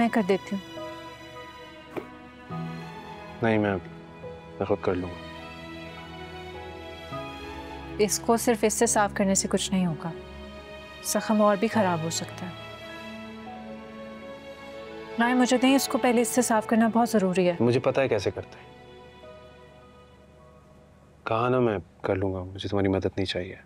मैं कर देती हूँ। नहीं, मैं खुद कर लूँगा। इसको सिर्फ इससे साफ करने से कुछ नहीं होगा, जख्म और भी खराब हो सकता है। नहीं, मुझे नहीं, इसको पहले इससे साफ करना बहुत जरूरी है। मुझे पता है कैसे करते हैं। कहा ना मैं कर लूँगा, मुझे तुम्हारी मदद नहीं चाहिए।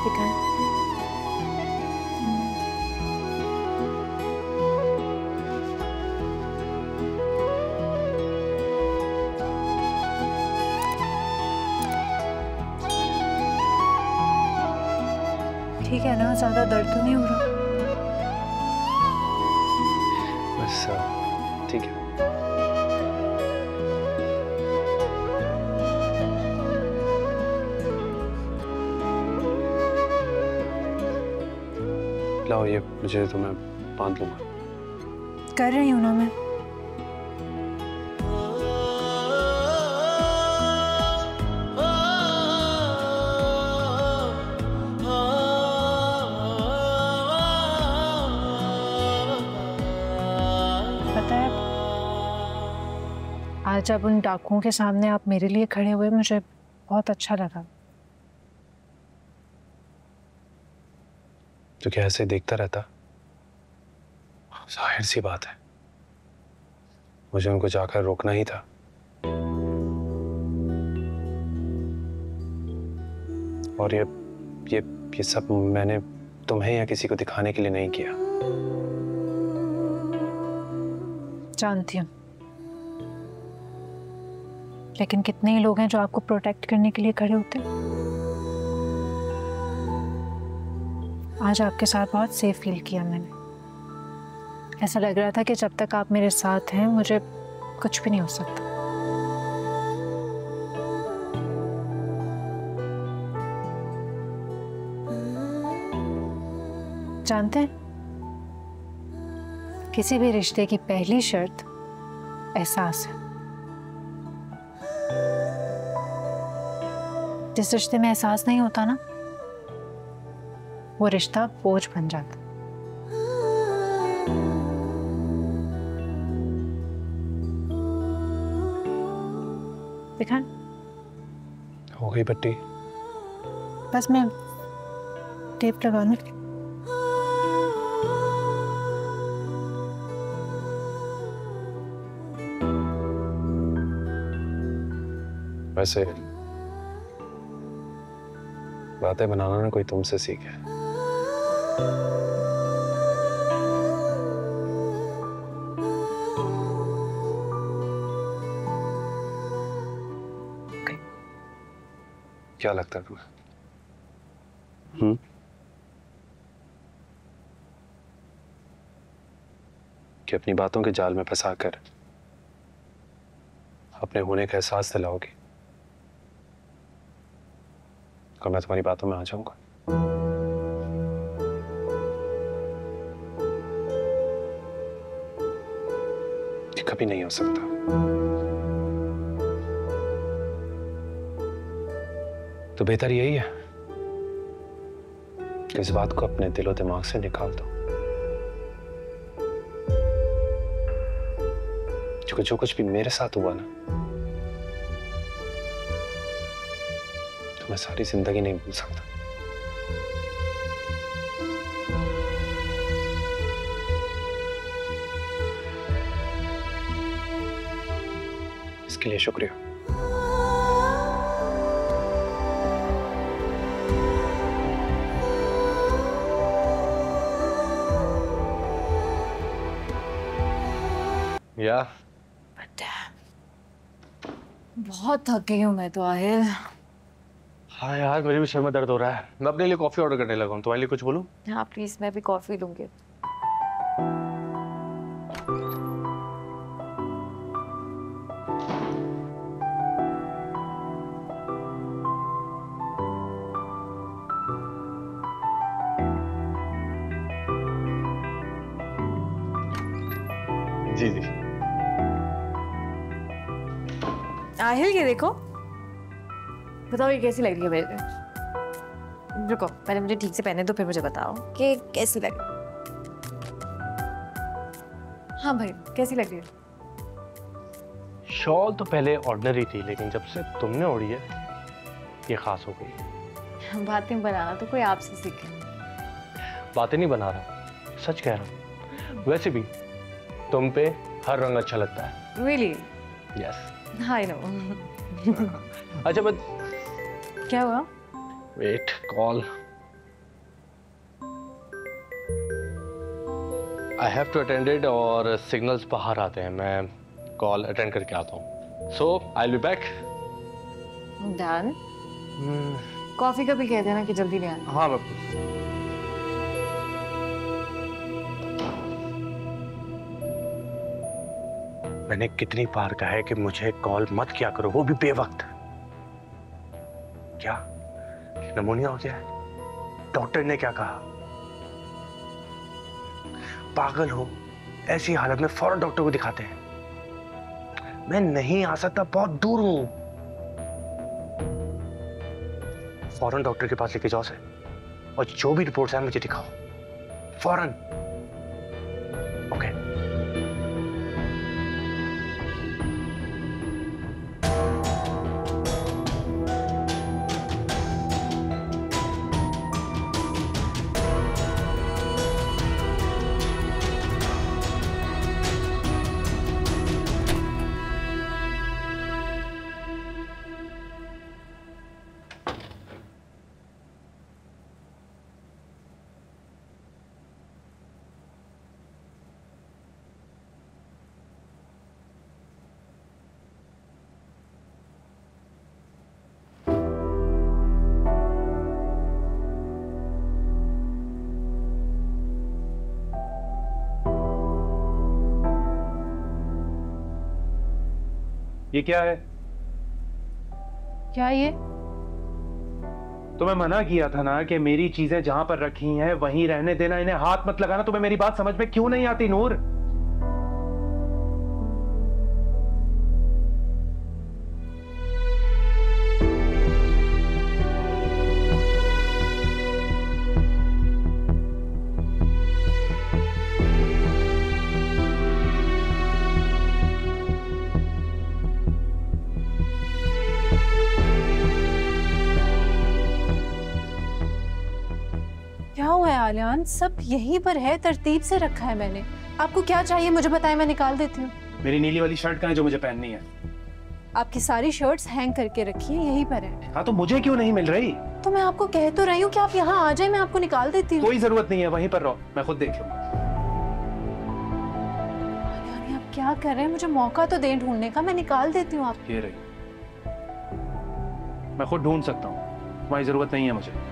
ठीक है। ठीक है ना, ज्यादा दर्द तो नहीं हो रहा? बस ठीक है। लाओ ये मुझे, तो मैं बांध लूंगा। कर रही हूँ ना मैं। पता है, आज जब उन डाकुओं के सामने आप मेरे लिए खड़े हुए, मुझे बहुत अच्छा लगा। तो क्या ऐसे देखता रहता? जाहिर सी बात है, मुझे उनको जाकर रोकना ही था। और ये सब मैंने तुम्हें या किसी को दिखाने के लिए नहीं किया। जानती हूँ, लेकिन कितने ही लोग हैं जो आपको प्रोटेक्ट करने के लिए खड़े होते हैं। आज आपके साथ बहुत सेफ फील किया मैंने। ऐसा लग रहा था कि जब तक आप मेरे साथ हैं मुझे कुछ भी नहीं हो सकता। जानते हैं, किसी भी रिश्ते की पहली शर्त एहसास है। जिस रिश्ते में एहसास नहीं होता ना, वो रिश्ता बोझ बन जाता। दिखा, हो गई पट्टी? बस मैं टेप लगाने। वैसे बातें बनाना ना कोई तुमसे सीखे। क्या लगता है तुम्हें? कि अपनी बातों के जाल में फंसाकर अपने होने का एहसास दिलाओगी, और मैं तुम्हारी बातों में आ जाऊंगा? ये कभी नहीं हो सकता। तो बेहतर यही है कि इस बात को अपने दिलो दिमाग से निकाल दो, क्योंकि जो कुछ भी मेरे साथ हुआ ना, तो मैं सारी जिंदगी नहीं भूल सकता। इसके लिए शुक्रिया। या बहुत थक गई हूँ मैं तो आहिल। हाँ यार, मेरे भी सर में दर्द हो रहा है। मैं अपने लिए कॉफी ऑर्डर करने लगा हूँ। तुम्हारे लिए कुछ बोलूं? हाँ प्लीज, मैं भी कॉफी लूंगी। जी जी। आहिल ये देखो, बताओ ये कैसी लग रही है मेरे? रुको पहले मुझे ठीक से पहने दो, फिर मुझे बताओ कि कैसी लग रही है। हाँ भाई कैसी लग रही है? शॉल तो पहले ऑर्डिनरी थी, लेकिन जब से तुमने ओढ़ी है ये खास हो गई। बातें बनाना तो कोई आपसे सीखे। बातें नहीं बना रहा, सच कह रहा हूँ। वैसे भी तुम पे हर रंग अच्छा लगता है। Really? यस। I know. अच्छा बट क्या हुआ? Wait, call. I have to attend it और सिग्नल्स बाहर आते हैं, मैं कॉल अटेंड करके आता हूँ। So I will be back. Done. Coffee का भी कह देना कि जल्दी ले आना। हाँ मैं मैंने कितनी बार कहा है कि मुझे कॉल मत किया करो, वो भी बेवक्त। क्या निमोनिया हो गया है? डॉक्टर ने क्या कहा? पागल हो? ऐसी हालत में फौरन डॉक्टर को दिखाते हैं। मैं नहीं आ सकता, बहुत दूर हूं। फौरन डॉक्टर के पास लेके जाओ से, और जो भी रिपोर्ट्स हैं मुझे दिखाओ फौरन। ओके। ये क्या है? क्या ये? तुम्हें मना किया था ना कि मेरी चीजें जहां पर रखी हैं वहीं रहने देना, इन्हें हाथ मत लगाना। तुम्हें मेरी बात समझ में क्यों नहीं आती नूर? क्या हुआ है आलियान? सब यहीं पर है, तरतीब से रखा है मैंने। आपको क्या चाहिए मुझे बताएं, मैं निकाल देती हूँ। मेरी नीली वाली शर्ट कहाँ है जो मुझे पहननी है? आपकी सारी शर्ट्स हैंग करके रखी है, यहीं पर है। हाँ तो मुझे क्यों नहीं मिल रही? तो मैं आपको कह तो रही हूँ कि आप यहाँ आ जाए, मैं आपको निकाल देती हूँ। कोई जरूरत नहीं है, वहीं पर रहो, मैं खुद देख लूंगा। आलियान आप क्या कर रहे हैं? मुझे मौका तो दें ढूंढने का, मैं निकाल देती हूँ आपको। ये रही, मैं खुद ढूंढ सकता हूँ, तुम्हारी जरूरत नहीं है मुझे।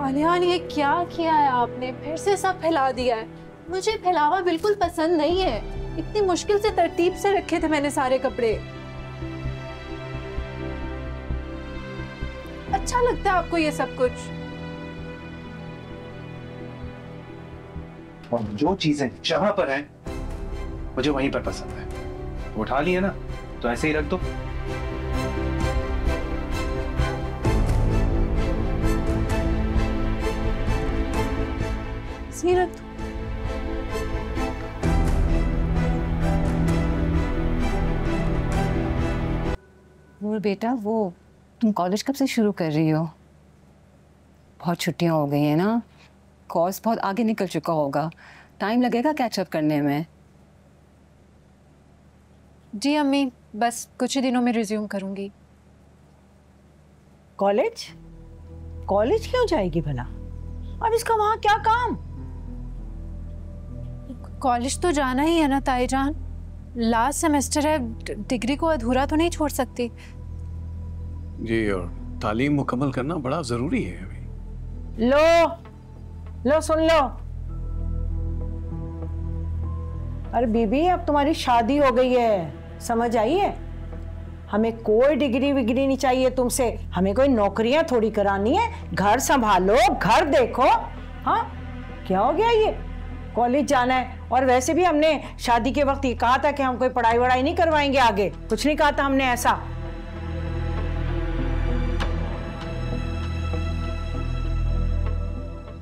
आलियान ये क्या किया है आपने? फिर से सब फैला दिया है। मुझे फैलावा बिल्कुल पसंद नहीं है। इतनी मुश्किल से तरतीब से रखे थे मैंने सारे कपड़े। अच्छा लगता है आपको ये सब कुछ? और जो चीजें जहां पर हैं मुझे वहीं पर पसंद है। उठा लिए ना, तो ऐसे ही रख दो। सीरत नूर बेटा, वो तुम कॉलेज कब से शुरू कर रही हो? बहुत छुट्टियां हो गई हैं ना, कोर्स बहुत आगे निकल चुका होगा, टाइम लगेगा कैचअप करने में। जी अम्मी, बस कुछ ही दिनों में रिज्यूम करूंगी। कॉलेज? कॉलेज क्यों जाएगी भला? अब इसका वहां क्या काम? कॉलेज तो जाना ही है ना ताईजान, लास्ट सेमेस्टर है, डिग्री को अधूरा तो नहीं छोड़ सकती। जी, और तालीम मुकम्मल करना बड़ा जरूरी है अभी। लो सुन लो। अरे बीबी, अब तुम्हारी शादी हो गई है, समझ आई है? हमें कोई डिग्री विग्री नहीं चाहिए तुमसे, हमें कोई नौकरियां थोड़ी करानी है। घर संभालो, घर देखो। हाँ क्या हो गया ये? कॉलेज जाना है, और वैसे भी हमने शादी के वक्त ये कहा था कि हम कोई पढ़ाई वढ़ाई नहीं करवाएंगे आगे, कुछ नहीं कहा था हमने ऐसा।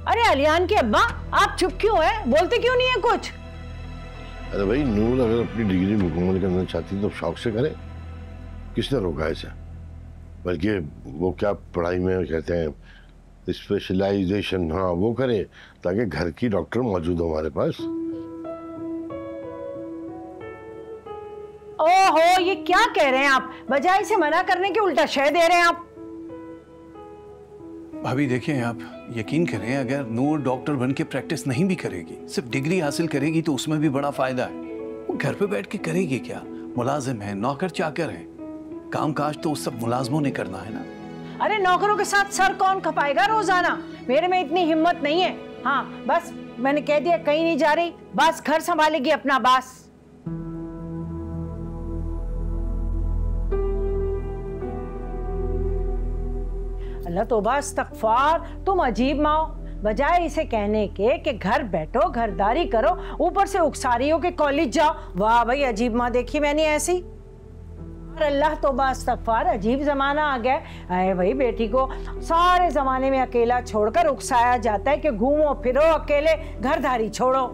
अरे अलियान के अब्बा, आप चुप क्यों हैं? बोलते क्यों नहीं है कुछ? अरे भाई, नूर अगर अपनी डिग्री मुकम्मल करना चाहती तो शौक से करे, किसने रोका ऐसा? बल्कि वो क्या पढ़ाई में कहते हैं स्पेशलाइजेशन, हाँ वो करे ताकि घर की डॉक्टर मौजूद हो हमारे पास। ओहो, ये क्या कह रहे हैं आप? बजाय इसे मना करने के उल्टा शय दे रहे हैं आप। भाभी देखिए, आप यकीन करें, अगर नूर डॉक्टर बन के प्रैक्टिस नहीं भी करेगी, सिर्फ डिग्री हासिल करेगी तो उसमें भी बड़ा फायदा है। वो घर पे बैठ के करेगी क्या? मुलाजिम है, नौकर चाकर है, काम काज तो सब मुलाजमों ने करना है ना। अरे नौकरों के साथ सर कौन खपाएगा रोजाना? मेरे में इतनी हिम्मत नहीं है। हाँ बस, मैंने कह दिया कहीं नहीं जा रही, बस घर संभालेगी अपना। बस अल्लाह तौबा इस्तगफार, तुम अजीब माओ। बजाय इसे कहने के कि घर बैठो घरदारी करो, ऊपर से उकसारी हो के कॉलेज जाओ। वाह भाई, अजीब माँ देखी मैंने ऐसी। अल्लाह तौबा इस्तगफार, अजीब जमाना आ गया है भाई। बेटी को सारे जमाने में अकेला छोड़कर उकसाया जाता है कि घूमो फिरो अकेले, घरदारी छोड़ो।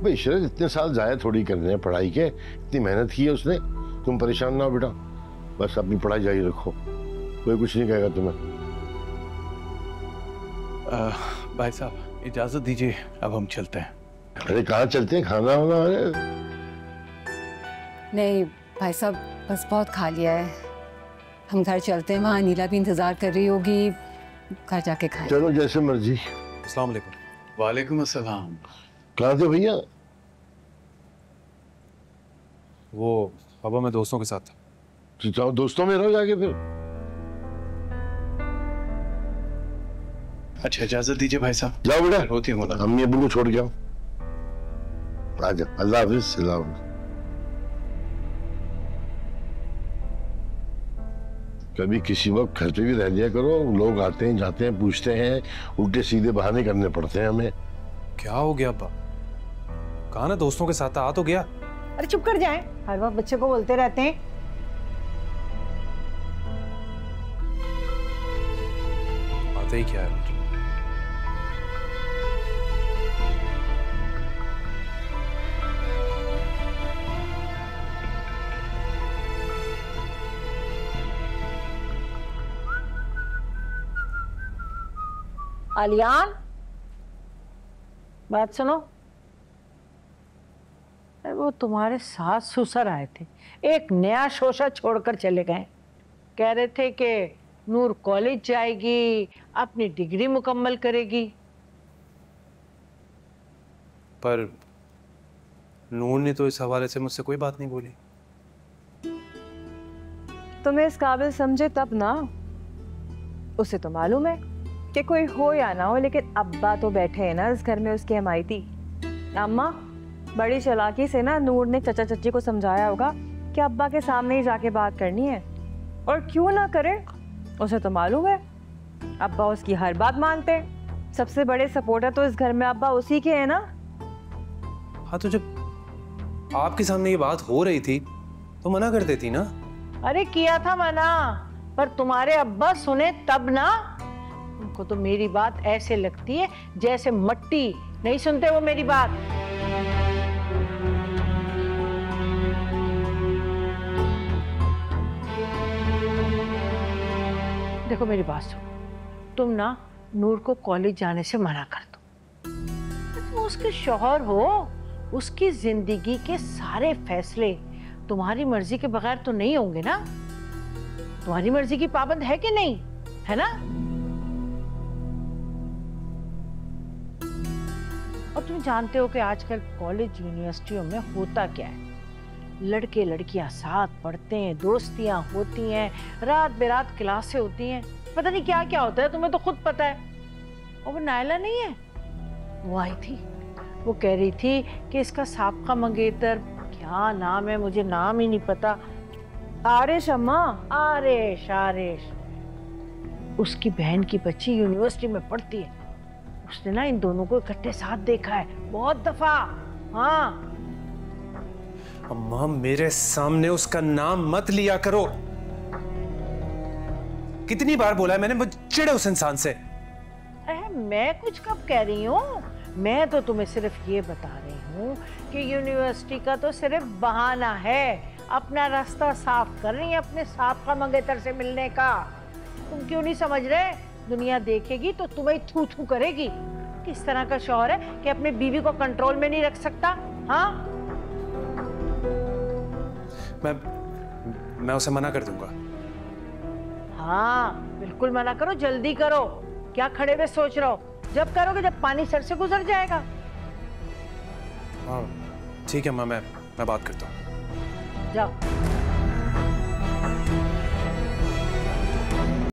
भाई इशरत, इतने साल जाया थोड़ी करने हैं पढ़ाई के, इतनी मेहनत की है उसने। तुम परेशान ना हो बेटा, बस अपनी पढ़ाई जारी रखो, कोई कुछ नहीं कहेगा तुम्हें। भाई साहब इजाजत दीजिए, अब हम चलते हैं। अरे कहाँ चलते हैं? खाना होना? नहीं भाई साहब, बस बहुत खा लिया है, हम घर चलते हैं। वहाँ नीला भी इंतजार कर रही होगी, घर जाके खाएं। चलो जैसे मर्जी। अस्सलाम वालेकुम। वालेकुम अस्सलाम। कहाँ थे भैया? वो पापा, मैं दोस्तों के साथ था। तो जाओ दोस्तों में रहो जाके फिर। अच्छा इजाजत दीजिए भाई साहब। जाओ बेटा, होती है मुलाकात। अम्मी अब्बू को छोड़ के आओ। आजा, अल्लाह हाफिज। सलाम। कभी किसी वक्त घर पे भी रह लिया करो, लोग आते हैं जाते हैं पूछते हैं, उल्टे सीधे बहाने करने पड़ते हैं हमें। क्या हो गया अब्बा? कहा ना दोस्तों के साथ, आ तो गया। अरे चुप कर जाएं, हर वक्त बच्चे को बोलते रहते हैं। आता ही क्या है? आलियान, बात सुनो। वो तुम्हारे सास ससुर आए थे, एक नया शोशा छोड़कर चले गए। कह रहे थे कि नूर कॉलेज जाएगी, अपनी डिग्री मुकम्मल करेगी। पर नूर ने तो इस हवाले से मुझसे कोई बात नहीं बोली। तुम्हें इस काबिल समझे तब ना, उसे तो मालूम है कि कोई हो या ना हो, लेकिन अब्बा तो बैठे हैं ना इस घर में उसके हमायती। अम्मा, बड़ी चालाकी से ना नूर ने चचा चच्ची को समझाया होगा कि अब्बा के सामने ही जाके बात करनी है, और क्यों ना करे, उसे तो मालूम है अब्बा उसकी हर बात मानते हैं। सबसे बड़े सपोर्टर तो इस घर में अब्बा उसी के हैं ना। हाँ, तो जब आपके सामने ये बात हो रही थी तो मना कर देती ना। अरे किया था मना, पर तुम्हारे अब्बा सुने तब ना। उनको तो मेरी बात ऐसे लगती है जैसे मट्टी, नहीं सुनते वो मेरी बात। देखो मेरी बात सुनो, तुम ना नूर को कॉलेज जाने से मना कर दो। तुम उसके शौहर हो, उसकी जिंदगी के सारे फैसले तुम्हारी मर्जी के बगैर तो नहीं होंगे ना। तुम्हारी मर्जी की पाबंद है कि नहीं, है ना? और तुम जानते हो कि आजकल कॉलेज यूनिवर्सिटियों में होता क्या है, लड़के लड़कियां साथ पढ़ते हैं, दोस्तियां होती हैं, रात बेरात क्लासें होती हैं, पता नहीं क्या क्या होता है, तुम्हें तो खुद पता है। और वो नायला नहीं है, वो आई थी, वो कह रही थी कि इसका साबका मंगेतर, क्या नाम है मुझे नाम ही नहीं पता, आरिश अम्मा, आरिश, उसकी बहन की बच्ची यूनिवर्सिटी में पढ़ती है, उसने ना इन दोनों को इकट्ठे साथ देखा है बहुत दफा। हाँ अम्मा मेरे सामने उसका नाम मत लिया करो। कितनी बार बोला है मैंने, मुझे चिढ़े उस इंसान से। मैं कुछ कब कह रही हूँ, मैं तो तुम्हें सिर्फ ये बता रही हूँ कि यूनिवर्सिटी का तो सिर्फ बहाना है, अपना रास्ता साफ कर रही है अपने साथ का मंगेतर से मिलने का। तुम क्यों नहीं समझ रहे? दुनिया देखेगी तो तुम्हें थू थू करेगी। किस तरह का शौहर है कि अपनी बीवी को कंट्रोल में नहीं रख सकता। हाँ मैं उसे मना कर दूंगा। हाँ बिल्कुल मना करो, जल्दी करो। क्या खड़े हुए सोच रहे हो? जब करोगे जब पानी सर से गुजर जाएगा। हाँ ठीक है माँ, मैं बात करता हूँ। जाओ।